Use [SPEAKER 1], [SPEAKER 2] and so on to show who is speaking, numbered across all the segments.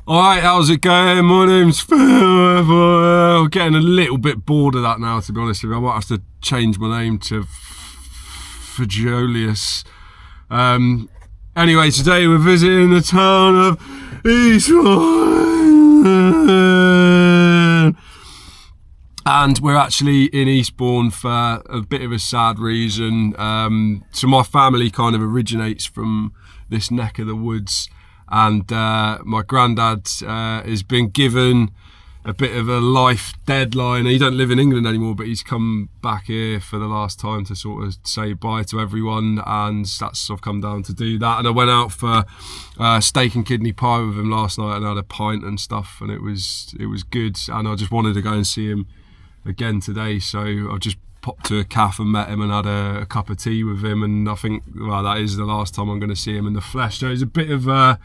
[SPEAKER 1] Alright, how's it going? My name's Phil. I'm getting a little bit bored of that now, to be honest with you. I might have to change my name to Fajolius. Anyway, today we're visiting the town of Eastbourne. And we're actually in Eastbourne for a bit of a sad reason. So my family kind of originates from this neck of the woods. And my granddad has been given a bit of a life deadline. He don't live in England anymore, but he's come back here for the last time to sort of say bye to everyone, and that's I've come down to do that. And I went out for steak and kidney pie with him last night and had a pint and stuff, and it was good. And I just wanted to go and see him again today, so I just popped to a cafe and met him and had a cup of tea with him, and I think, well, that is the last time I'm going to see him in the flesh. So it's a bit of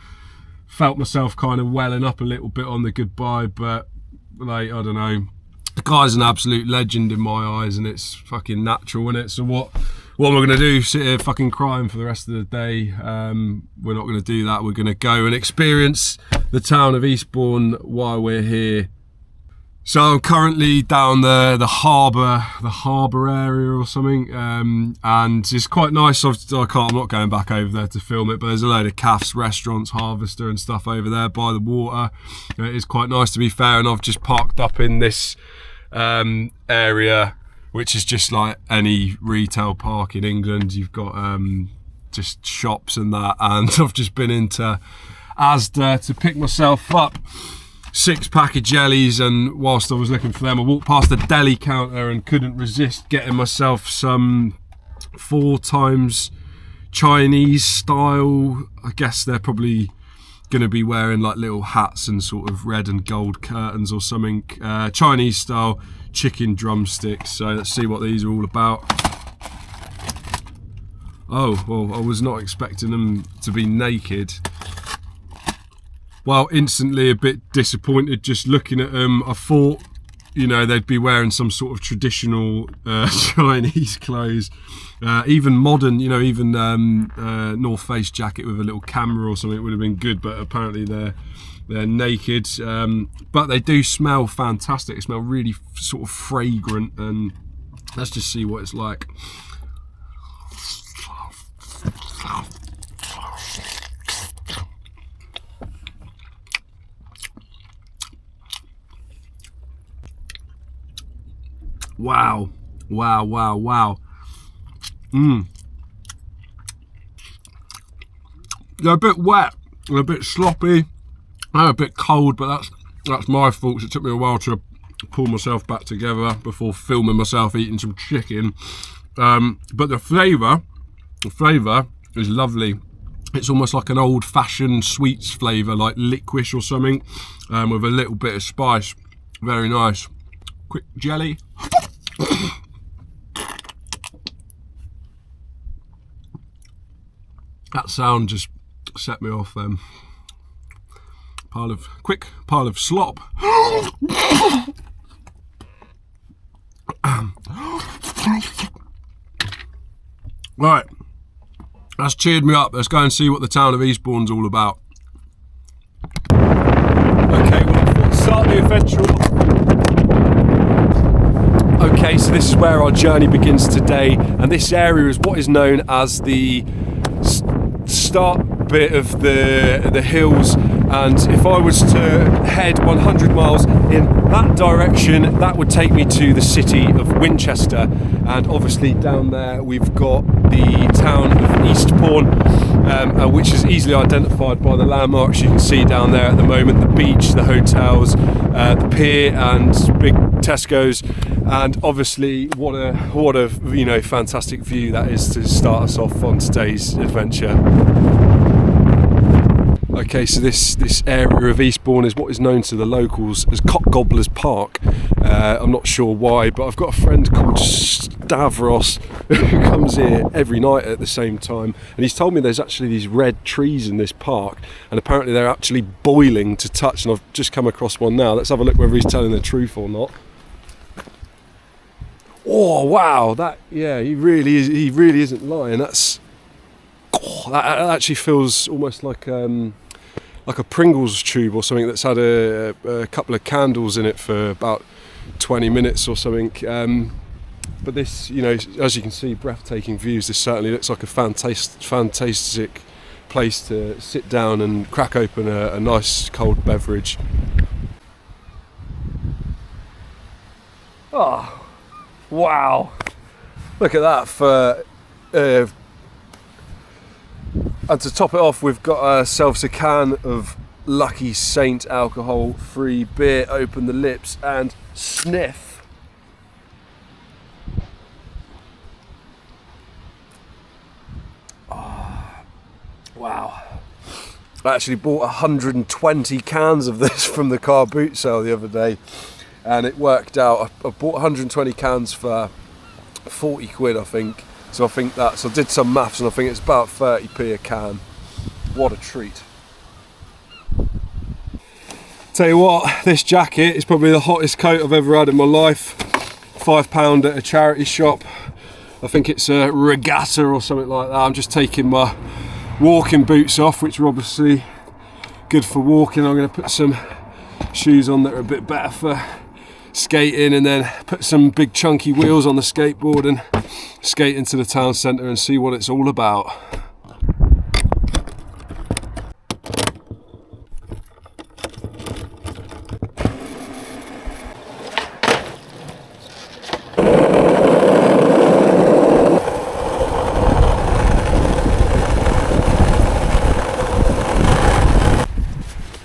[SPEAKER 1] felt myself kind of welling up a little bit on the goodbye, but like, I don't know, the guy's an absolute legend in my eyes, and it's fucking natural, isn't it? So what am I going to do? Sit here fucking crying for the rest of the day? We're not going to do that. We're going to go and experience the town of Eastbourne while we're here. So I'm currently down the harbour area or something, and it's quite nice. I'm not going back over there to film it, but there's a load of cafes, restaurants, Harvester and stuff over there by the water. It is quite nice, to be fair, and I've just parked up in this area, which is just like any retail park in England. You've got just shops and that, and I've just been into Asda to pick myself up 6-pack of jellies, and whilst I was looking for them, I walked past the deli counter and couldn't resist getting myself some 4 times Chinese style. I guess they're probably going to be wearing like little hats and sort of red and gold curtains or something. Chinese style chicken drumsticks. So let's see what these are all about. Oh, well, I was not expecting them to be naked. Well, instantly a bit disappointed just looking at them. I thought, you know, they'd be wearing some sort of traditional Chinese clothes, even modern, you know, even North Face jacket with a little camera or something would have been good. But apparently they're naked. But they do smell fantastic. They smell really sort of fragrant, and let's just see what it's like. Wow, wow, wow, wow. They're a bit wet, they're a bit sloppy, and a bit cold, but that's my fault. It took me a while to pull myself back together before filming myself eating some chicken. But the flavour is lovely. It's almost like an old-fashioned sweets flavour, like licorice or something, with a little bit of spice. Very nice. Quick jelly. That sound just set me off. Quick pile of slop. Right, that's cheered me up. Let's go and see what the town of Eastbourne's all about. Okay, well, let's start the adventure off. Okay, so this is where our journey begins today, and this area is what is known as the start bit of the hills. And if I was to head 100 miles in that direction, that would take me to the city of Winchester. And obviously down there we've got the town of Eastbourne, which is easily identified by the landmarks you can see down there at the moment: the beach, the hotels, the pier, and big Tesco's. And obviously, what a fantastic view that is to start us off on today's adventure. Okay, so this area of Eastbourne is what is known to the locals as Cockgobblers Park. I'm not sure why, but I've got a friend called Stavros who comes here every night at the same time, and he's told me there's actually these red trees in this park, and apparently they're actually boiling to touch, and I've just come across one now. Let's have a look whether he's telling the truth or not. Oh wow, he really isn't lying. That actually feels almost like like a Pringles tube or something that's had a couple of candles in it for about 20 minutes or something. But this, you know, as you can see, breathtaking views. This certainly looks like a fantastic place to sit down and crack open a nice cold beverage. Oh, wow. Look at that. And to top it off, we've got ourselves a can of Lucky Saint alcohol-free beer. Open the lips and sniff. Wow. I actually bought 120 cans of this from the car boot sale the other day, and it worked out. I bought 120 cans for 40 quid, I think. So I think I did some maths, and I think it's about 30p a can. What a treat. Tell you what, this jacket is probably the hottest coat I've ever had in my life. £5 at a charity shop. I think it's a regatta or something like that. I'm just taking my walking boots off, which are obviously good for walking. I'm going to put some shoes on that are a bit better for skating, and then put some big chunky wheels on the skateboard and skate into the town centre and see what it's all about.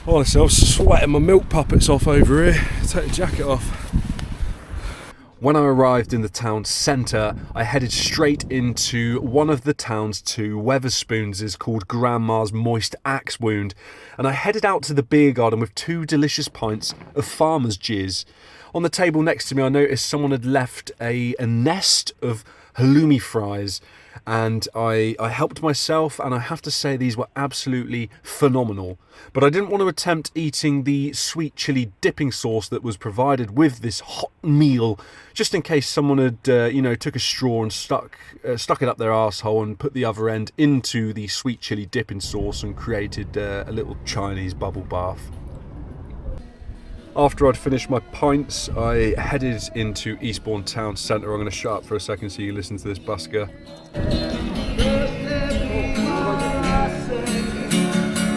[SPEAKER 1] Honestly, I was sweating my milk puppets off over here. Take the jacket off. When I arrived in the town centre, I headed straight into one of the town's two Weatherspoons, called Grandma's Moist Axe Wound, and I headed out to the beer garden with 2 delicious pints of farmer's jizz. On the table next to me, I noticed someone had left a nest of halloumi fries, and I helped myself, and I have to say these were absolutely phenomenal. But I didn't want to attempt eating the sweet chilli dipping sauce that was provided with this hot meal, just in case someone had, took a straw and stuck it up their arsehole and put the other end into the sweet chilli dipping sauce and created a little Chinese bubble bath. After I'd finished my pints, I headed into Eastbourne town centre. I'm going to shut up for a second so you listen to this busker.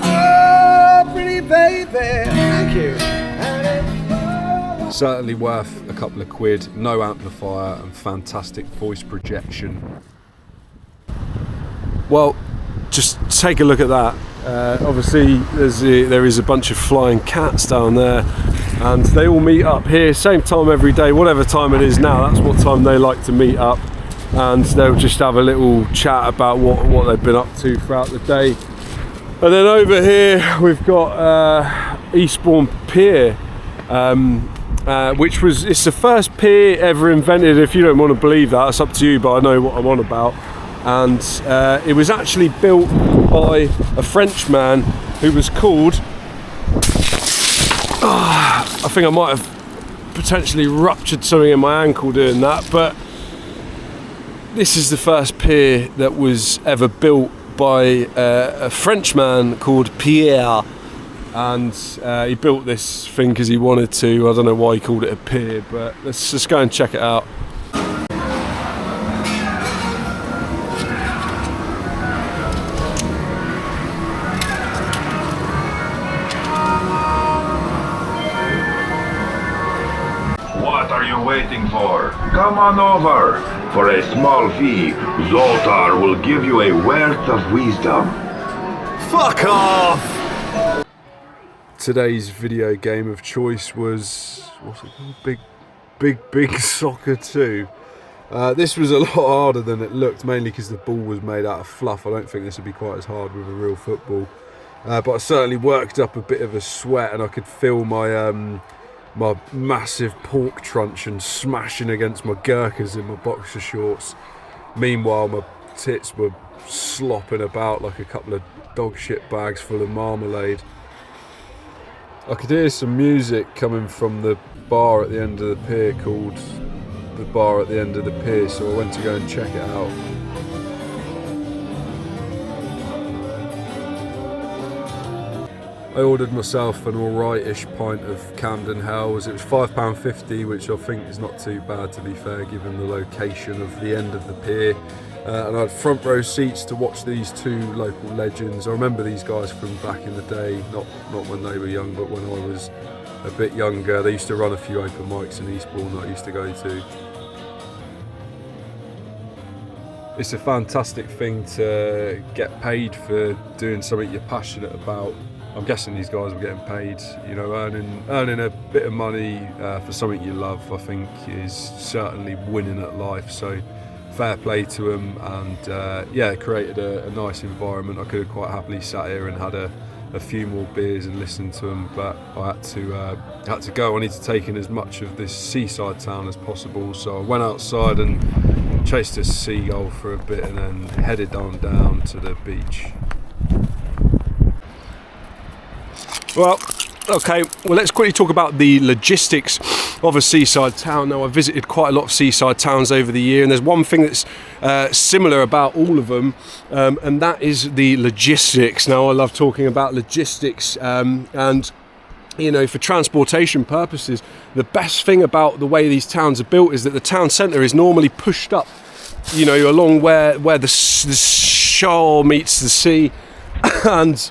[SPEAKER 1] Oh, pretty baby. Thank you. Certainly worth a couple of quid, no amplifier and fantastic voice projection. Well, just take a look at that. Obviously there is a bunch of flying cats down there, and they all meet up here same time every day, whatever time it is now. That's what time they like to meet up, and they'll just have a little chat about what they've been up to throughout the day. And then over here we've got Eastbourne Pier, it's the first pier ever invented. If you don't want to believe that, it's up to you, but I know what I'm on about. And it was actually built by a Frenchman who was called, I think I might have potentially ruptured something in my ankle doing that, but this is the first pier that was ever built by a Frenchman called Pierre, and he built this thing because he wanted to. I don't know why he called it a pier, but let's just go and check it out.
[SPEAKER 2] Waiting for? Come on over. For a small fee, Zoltar will give you a wealth of wisdom.
[SPEAKER 1] Fuck off! Today's video game of choice was, what's it called? Big Soccer 2. This was a lot harder than it looked, mainly because the ball was made out of fluff. I don't think this would be quite as hard with a real football. But I certainly worked up a bit of a sweat, and I could feel my massive pork truncheon smashing against my Gurkhas in my boxer shorts. Meanwhile, my tits were slopping about like a couple of dog shit bags full of marmalade. I could hear some music coming from the bar at the end of the pier called The Bar at the End of the Pier, so I went to go and check it out. I ordered myself an alright-ish pint of Camden Hells. It was £5.50, which I think is not too bad, to be fair, given the location of the end of the pier. And I had front row seats to watch these two local legends. I remember these guys from back in the day, not when they were young, but when I was a bit younger. They used to run a few open mics in Eastbourne that I used to go to. It's a fantastic thing to get paid for doing something you're passionate about. I'm guessing these guys were getting paid, you know, earning a bit of money for something you love, I think is certainly winning at life. So fair play to them, and yeah, it created a nice environment. I could have quite happily sat here and had a few more beers and listened to them, but I had to go. I need to take in as much of this seaside town as possible. So I went outside and chased a seagull for a bit, and then headed on down to the beach. Well, okay, well, let's quickly talk about the logistics of a seaside town. Now, I've visited quite a lot of seaside towns over the year, and there's one thing that's similar about all of them, and that is the logistics. Now, I love talking about logistics, and you know, for transportation purposes, the best thing about the way these towns are built is that the town centre is normally pushed up, you know, along where the shore meets the sea, and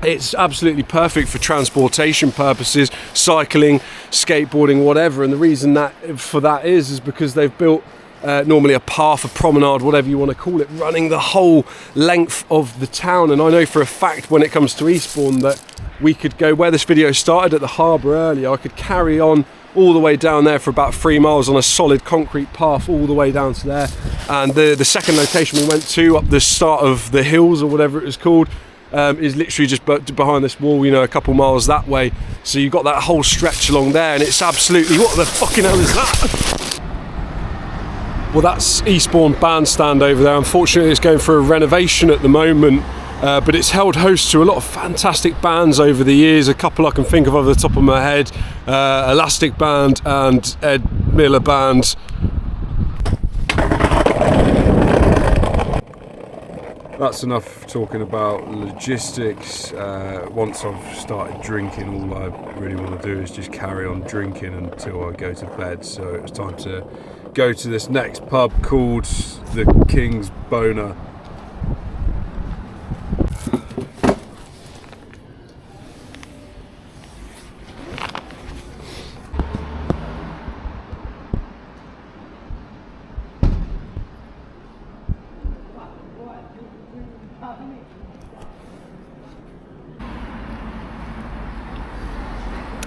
[SPEAKER 1] it's absolutely perfect for transportation purposes, cycling, skateboarding, whatever. And the reason for that is because they've built normally a path, a promenade, whatever you want to call it, running the whole length of the town. And I know for a fact when it comes to Eastbourne that we could go where this video started at the harbour earlier. I could carry on all the way down there for about 3 miles on a solid concrete path all the way down to there. And the second location we went to, up the start of the hills or whatever it was called, is literally just behind this wall, you know, a couple miles that way. So you've got that whole stretch along there, and it's absolutely, what the fucking hell is that? Well, that's Eastbourne Bandstand over there. Unfortunately, it's going for a renovation at the moment, but it's held host to a lot of fantastic bands over the years. A couple I can think of off the top of my head, Elastic Band and Ed Miller Band. That's enough talking about logistics. Once I've started drinking, all I really want to do is just carry on drinking until I go to bed. So it's time to go to this next pub called the King's Boner.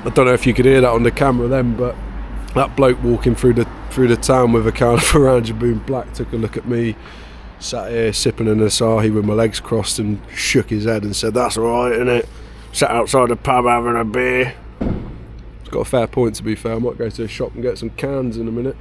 [SPEAKER 1] I don't know if you could hear that on the camera then, but that bloke walking through the town with a can of Orange Boom Black took a look at me, sat here sipping an Asahi with my legs crossed, and shook his head and said, "That's alright, innit? Sat outside the pub having a beer." He's got a fair point, to be fair. I might go to a shop and get some cans in a minute.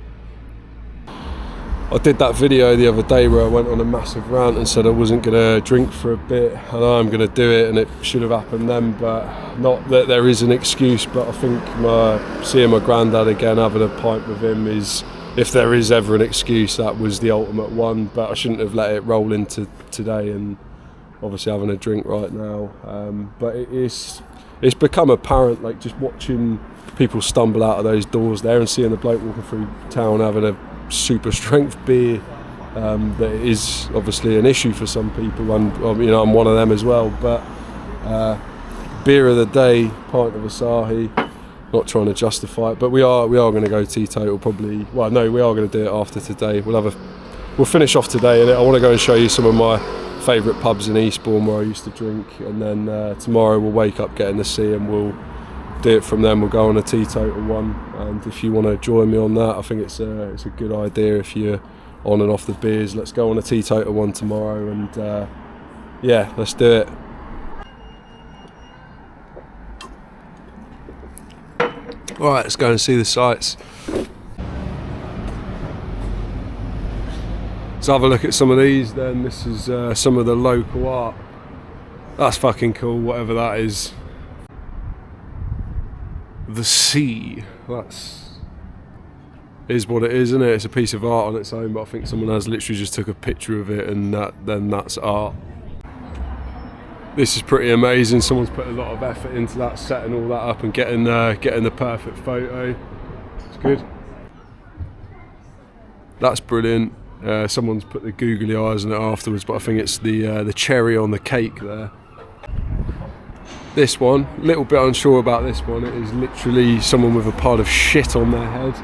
[SPEAKER 1] I did that video the other day where I went on a massive rant and said I wasn't going to drink for a bit. I know I'm going to do it, and it should have happened then, but not that there is an excuse. But I think seeing my granddad again, having a pint with him, is, if there is ever an excuse, that was the ultimate one. But I shouldn't have let it roll into today, and obviously having a drink right now. But it's become apparent, like just watching people stumble out of those doors there and seeing the bloke walking through town having a super strength beer, that it is obviously an issue for some people, and you know, I'm one of them as well. But beer of the day, pint of Asahi. Not trying to justify it, but we are going to go teetotal probably. Well, no, we are going to do it after today. We'll finish off today, and I want to go and show you some of my favourite pubs in Eastbourne where I used to drink, and then tomorrow we'll wake up, get in the sea, and we'll do it from then. We'll go on a teetotal one, and if you want to join me on that, I think it's a good idea. If you're on and off the beers, let's go on a teetotal one tomorrow, and yeah, let's do it. Alright, let's go and see the sights. Let's have a look at some of these then. This is some of the local art. That's fucking cool, whatever that is. The sea, is what it is, isn't it? It's a piece of art on its own, but I think someone has literally just took a picture of it, and then that's art. This is pretty amazing. Someone's put a lot of effort into that, setting all that up and getting the perfect photo. It's good. That's brilliant. Someone's put the googly eyes on it afterwards, but I think it's the cherry on the cake there. This one, a little bit unsure about this one. It is literally someone with a pile of shit on their head.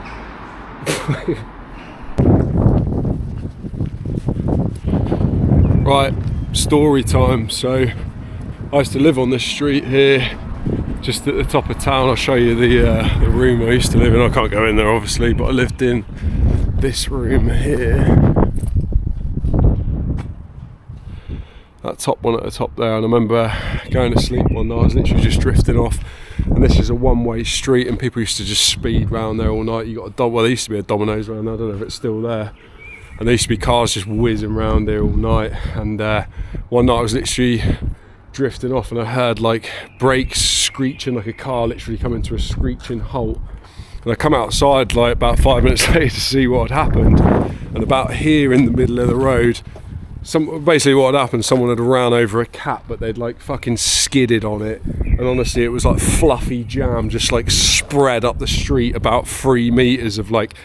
[SPEAKER 1] Right, story time. So I used to live on this street here, just at the top of town. I'll show you the room I used to live in. I can't go in there obviously, but I lived in this room here. That top one at the top there, and I remember going to sleep one night. I was literally just drifting off, and this is a one-way street, and people used to just speed round there all night. You got well, there used to be a Domino's around there. I don't know if it's still there. And there used to be cars just whizzing around there all night. And one night I was literally drifting off, and I heard like brakes screeching, like a car literally coming to a screeching halt. And I come outside like about 5 minutes later to see what had happened. And about here in the middle of the road, basically what had happened, someone had ran over a cat, but they'd like fucking skidded on it. And honestly, it was like fluffy jam just like spread up the street, about 3 meters of like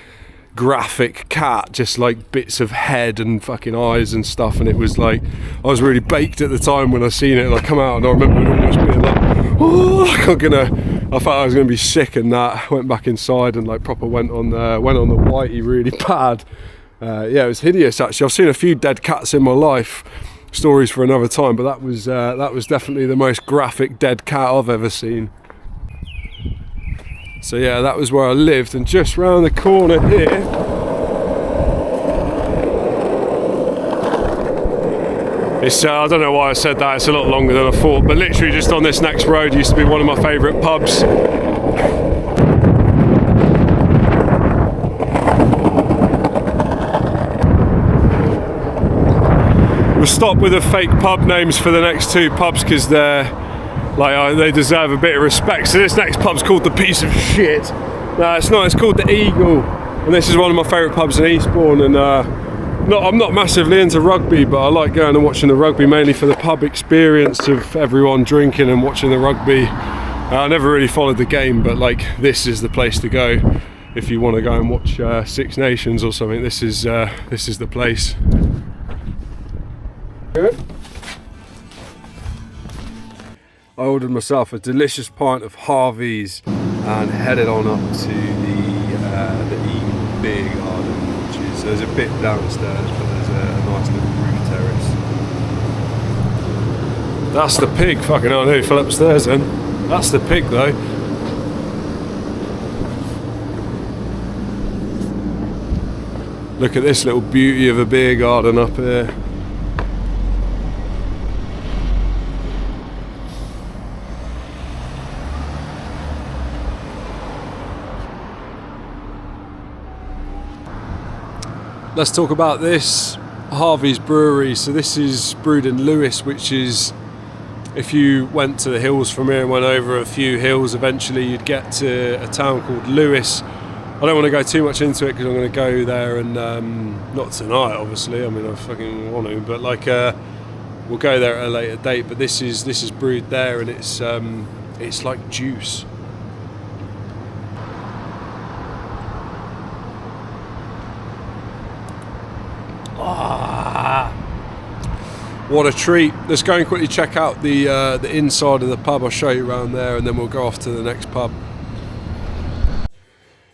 [SPEAKER 1] graphic cat, just like bits of head and fucking eyes and stuff. And it was like, I was really baked at the time when I seen it, and I come out and I remember it almost being like, oh, I thought I was gonna be sick, and that went back inside and like proper went on the whitey really bad. Yeah, it was hideous actually. I've seen a few dead cats in my life, stories for another time, but that was definitely the most graphic dead cat I've ever seen. So yeah, that was where I lived, and just round the corner here it's I don't know why I said that, it's a lot longer than I thought, but literally just on this next road used to be one of my favourite pubs. We'll stop with the fake pub names for the next two pubs because they deserve a bit of respect. So this next pub's called the Piece of Shit. No, it's not. It's called the Eagle, and this is one of my favourite pubs in Eastbourne. And I'm not massively into rugby, but I like going and watching the rugby mainly for the pub experience of everyone drinking and watching the rugby. I never really followed the game, but like this is the place to go if you want to go and watch Six Nations or something. This is the place. Good. I ordered myself a delicious pint of Harvey's and headed on up to the Eastbourne Beer Garden, which is, there's a bit downstairs, but there's a nice little roof terrace. That's the pig. Fucking hell, I nearly fell upstairs then. That's the pig though. Look at this little beauty of a beer garden up here. Let's talk about this Harvey's Brewery. So this is brewed in Lewis, which is, if you went to the hills from here and went over a few hills, eventually you'd get to a town called Lewis. I don't want to go too much into it because I'm going to go there and not tonight obviously, I mean I fucking want to, but like we'll go there at a later date. But this is brewed there, and it's like juice. What a treat. Let's go and quickly check out the inside of the pub. I'll show you around there and then we'll go off to the next pub.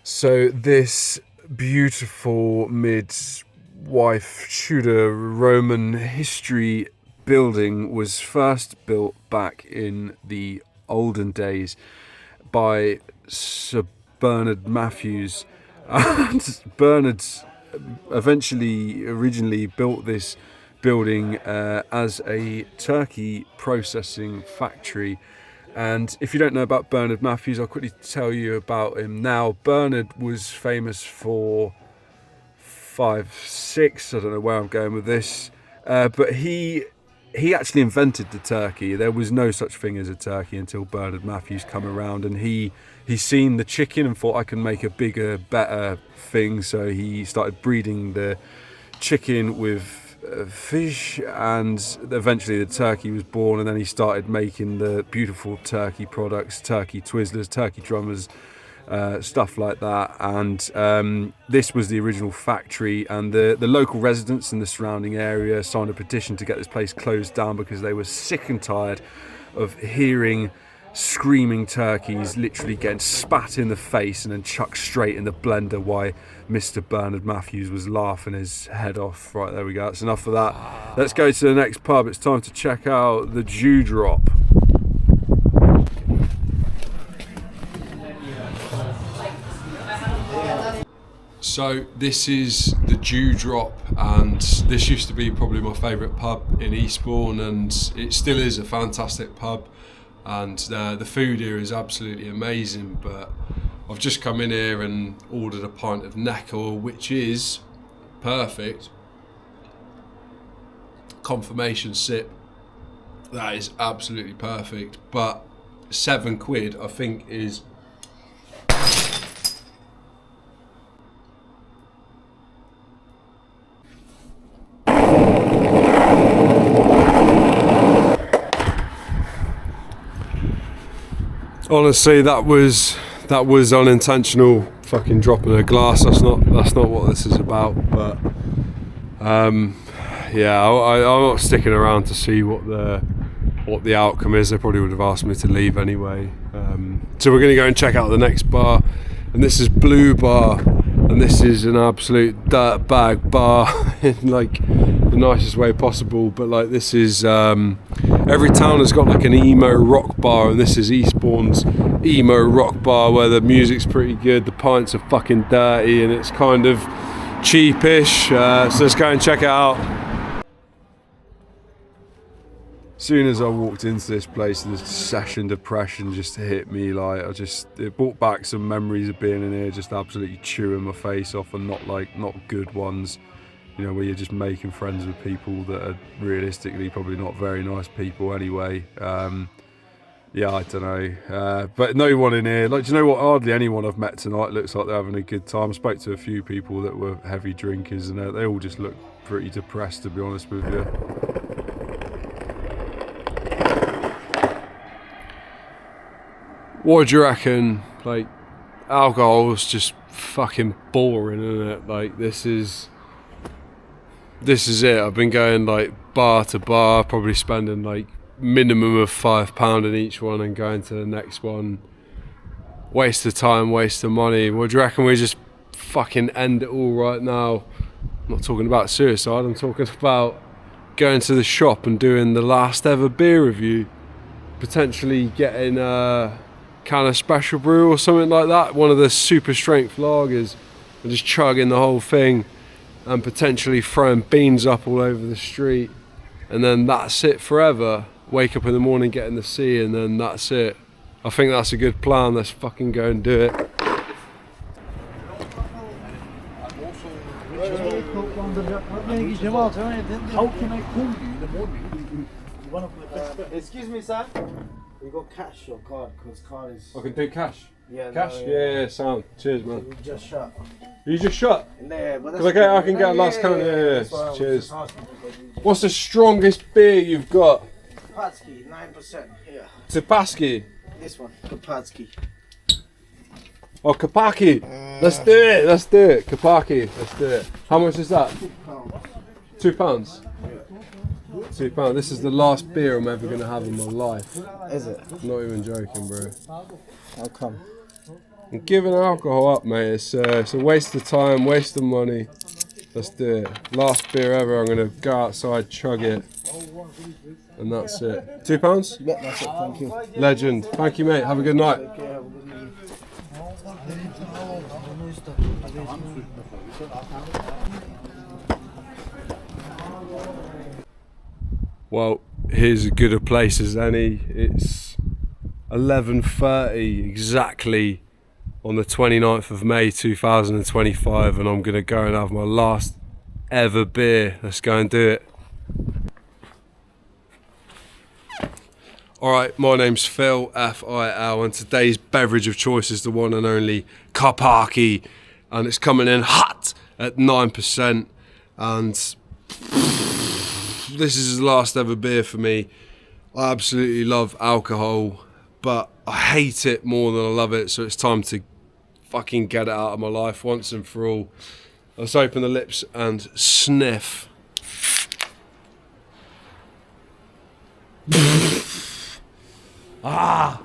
[SPEAKER 1] So this beautiful midwife Tudor Roman history building was first built back in the olden days by Sir Bernard Matthews, and Bernard originally built this building as a turkey processing factory. And if you don't know about Bernard Matthews, I'll quickly tell you about him now. Bernard was famous for 5-6, I don't know where I'm going with this, but he actually invented the turkey. There was no such thing as a turkey until Bernard Matthews come around, and he seen the chicken and thought I can make a bigger, better thing. So he started breeding the chicken with fish, and eventually the turkey was born, and then he started making the beautiful turkey products, turkey Twizzlers, turkey drummers, stuff like that. And this was the original factory, and the local residents in the surrounding area signed a petition to get this place closed down because they were sick and tired of hearing screaming turkeys literally getting spat in the face and then chucked straight in the blender while Mr. Bernard Matthews was laughing his head off. Right, there we go, that's enough of that. Let's go to the next pub. It's time to check out the Dewdrop. So this is the Dewdrop, and this used to be probably my favourite pub in Eastbourne, and it still is a fantastic pub, and the food here is absolutely amazing. But I've just come in here and ordered a pint of Neckar, which is perfect. Confirmation sip, that is absolutely perfect, but £7 I think is honestly, that was unintentional fucking dropping a glass. That's not what this is about. But yeah, I'm not sticking around to see what the outcome is. They probably would have asked me to leave anyway. So we're gonna go and check out the next bar, and this is Blue Bar, and this is an absolute dirtbag bar in like the nicest way possible. But like, this is every town has got like an emo rock bar, and this is Eastbourne's emo rock bar, where the music's pretty good, the pints are fucking dirty, and it's kind of cheapish. So let's go and check it out. As soon as I walked into this place, the session depression just hit me. Like, it brought back some memories of being in here, just absolutely chewing my face off, and not good ones. You know, where you're just making friends with people that are realistically probably not very nice people anyway. Yeah, I don't know. But no one in here, like, do you know what? Hardly anyone I've met tonight looks like they're having a good time. I spoke to a few people that were heavy drinkers, and they all just look pretty depressed, to be honest with you. What do you reckon? Like, alcohol's just fucking boring, isn't it? Like, this is it. I've been going like bar to bar, probably spending like minimum of £5 in each one, and going to the next one. Waste of time, waste of money. What do you reckon we just fucking end it all right now? I'm not talking about suicide, I'm talking about going to the shop and doing the last ever beer review. Potentially getting a can of Special Brew or something like that, one of the super strength lagers, and just chugging the whole thing, and potentially throwing beans up all over the street, and then that's it forever. Wake up in the morning, get in the sea, and then that's it. I think that's a good plan. Let's fucking go and do it.
[SPEAKER 3] How can I call you in the morning? One of my best friends. Excuse me, sir. You got cash or card? Because card is...
[SPEAKER 1] I can do cash.
[SPEAKER 3] Yeah,
[SPEAKER 1] Cash?
[SPEAKER 3] no,
[SPEAKER 1] Yeah, sound. Cheers, man.
[SPEAKER 3] You just shut.
[SPEAKER 1] You just shut?
[SPEAKER 3] Yeah, but
[SPEAKER 1] Because I can get a last count. Yeah. Cheers. What's the strongest beer you've got?
[SPEAKER 3] Kapatsky, 9%. Here.
[SPEAKER 1] Tepaski.
[SPEAKER 3] This one, Kapatsky.
[SPEAKER 1] Oh, Kapaki. Let's do it. Let's do it. Kapaki. Let's do it. How much is that? £2. £2. This is the last beer I'm ever going to have in my life.
[SPEAKER 3] Is it?
[SPEAKER 1] Not even joking, bro.
[SPEAKER 3] How come?
[SPEAKER 1] I'm giving alcohol up, mate. It's a waste of time, waste of money. Let's do it. Last beer ever. I'm going to go outside, chug it, and that's it. £2?
[SPEAKER 3] Yeah, that's it. Thank you.
[SPEAKER 1] Legend. Thank you, mate. Have a good night. Well, here's as good a place as any. It's 11:30 exactly on the 29th of May 2025, and I'm going to go and have my last ever beer. Let's go and do it. Alright, my name's Phil, F-I-L, and today's beverage of choice is the one and only Kapaki, and it's coming in hot at 9%, and this is the last ever beer for me. I absolutely love alcohol, but I hate it more than I love it, so it's time to fucking get it out of my life once and for all. Let's open the lips and sniff. Ah!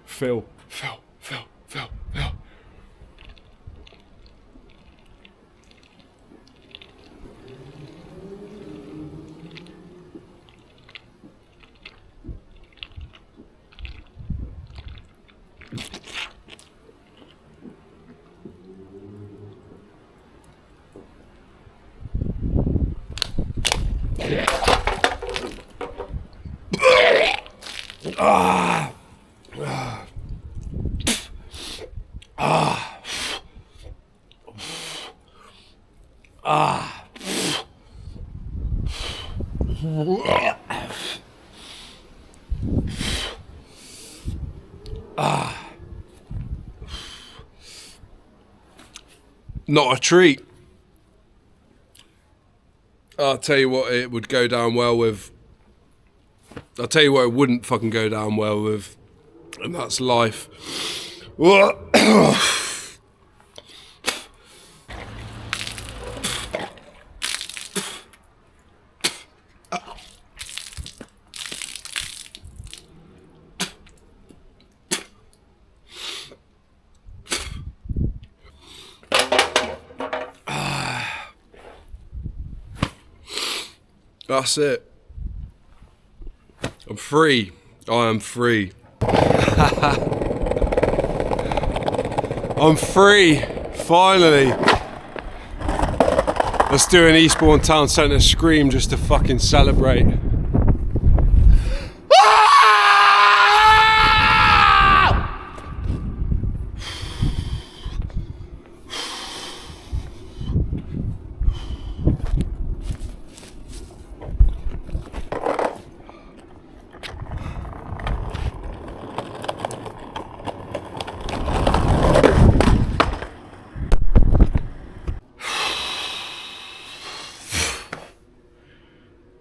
[SPEAKER 1] Phil. Ah! Ah! Ah! Ah! Ah! Not a treat. I'll tell you what it would go down well with. I'll tell you what it wouldn't fucking go down well with, and that's life. That's it. I'm free. I am free. I'm free. Finally. Let's do an Eastbourne Town Centre scream just to fucking celebrate.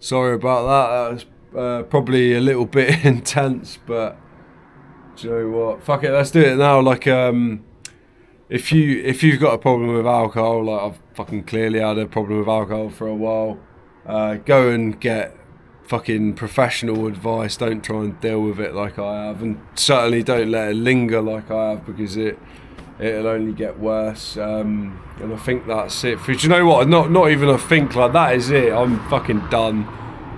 [SPEAKER 1] Sorry about that. That was probably a little bit intense, but do you know what? Fuck it, let's do it now. Like, if you've got a problem with alcohol, like I've fucking clearly had a problem with alcohol for a while, go and get fucking professional advice. Don't try and deal with it like I have, and certainly don't let it linger like I have, because it'll only get worse. And I think that's it. Do you know what? Not even I think, like, that is it. I'm fucking done.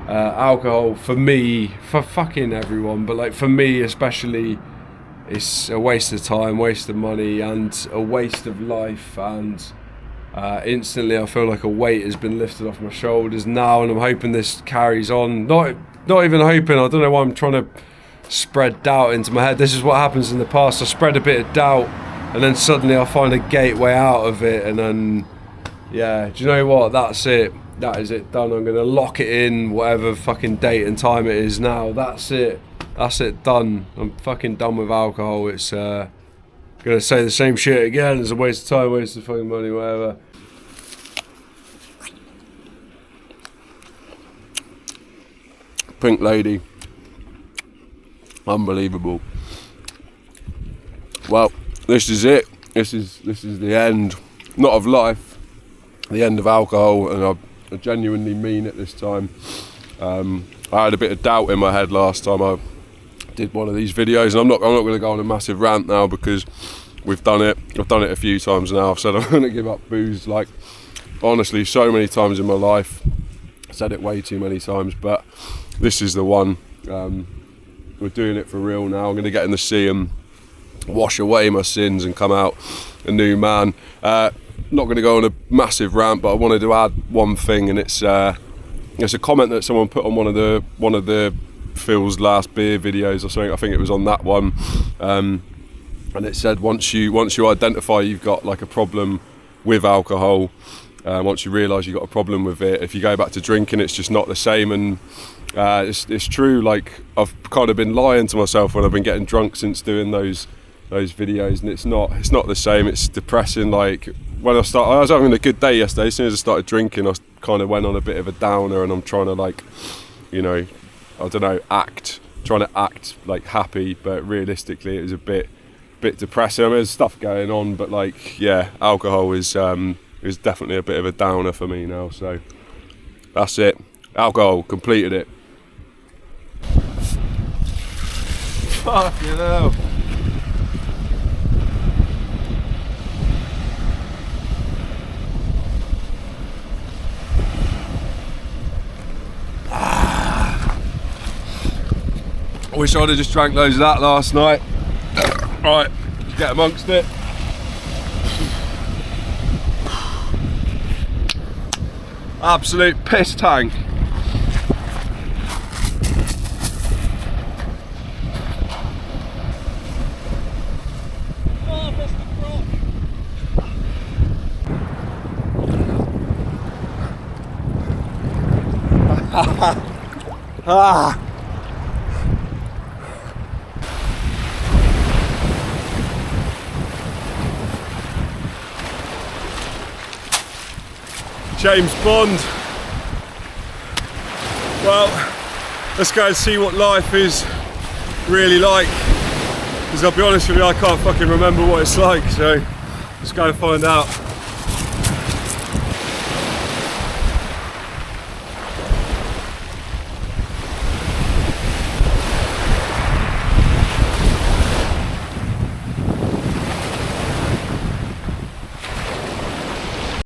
[SPEAKER 1] Alcohol for me, for fucking everyone, but like for me especially, it's a waste of time, waste of money, and a waste of life. And instantly I feel like a weight has been lifted off my shoulders now, and I'm hoping this carries on. Not even hoping, I don't know why I'm trying to spread doubt into my head. This is what happens in the past. I spread a bit of doubt, and then suddenly I find a gateway out of it, and then, yeah, do you know what? That's it. That is it, done. I'm going to lock it in, whatever fucking date and time it is now. That's it. That's it, done. I'm fucking done with alcohol. It's, going to say the same shit again. It's a waste of time, waste of fucking money, whatever. Pink lady. Unbelievable. Well, this is it. This is the end, not of life, the end of alcohol, and I genuinely mean it this time. I had a bit of doubt in my head last time I did one of these videos, and I'm not going to go on a massive rant now, because we've done it. I've done it a few times now. I've said I'm going to give up booze, like, honestly, so many times in my life. I said it way too many times, but this is the one. We're doing it for real now. I'm going to get in the sea and wash away my sins and come out a new man. Not going to go on a massive rant, but I wanted to add one thing, and it's a comment that someone put on one of the Phil's last beer videos or something. I think it was on that one, and it said once you identify you've got like a problem with alcohol, once you realise you've got a problem with it, if you go back to drinking, it's just not the same. And it's true. Like, I've kind of been lying to myself when I've been getting drunk since doing those those videos, and it's not the same. It's depressing. Like when I was having a good day yesterday. As soon as I started drinking, I kind of went on a bit of a downer, and I'm trying to, like, you know, I don't know, trying to act like happy, but realistically it was a bit depressing. I mean, there's stuff going on, but like, yeah, alcohol is definitely a bit of a downer for me now. So that's it. Alcohol completed it. Fucking hell. I wish I'd have just drank loads of that last night. Right, get amongst it. Absolute piss tank. Ah. James Bond. Well, let's go and see what life is really like, because I'll be honest with you, I can't fucking remember what it's like, so let's go and find out.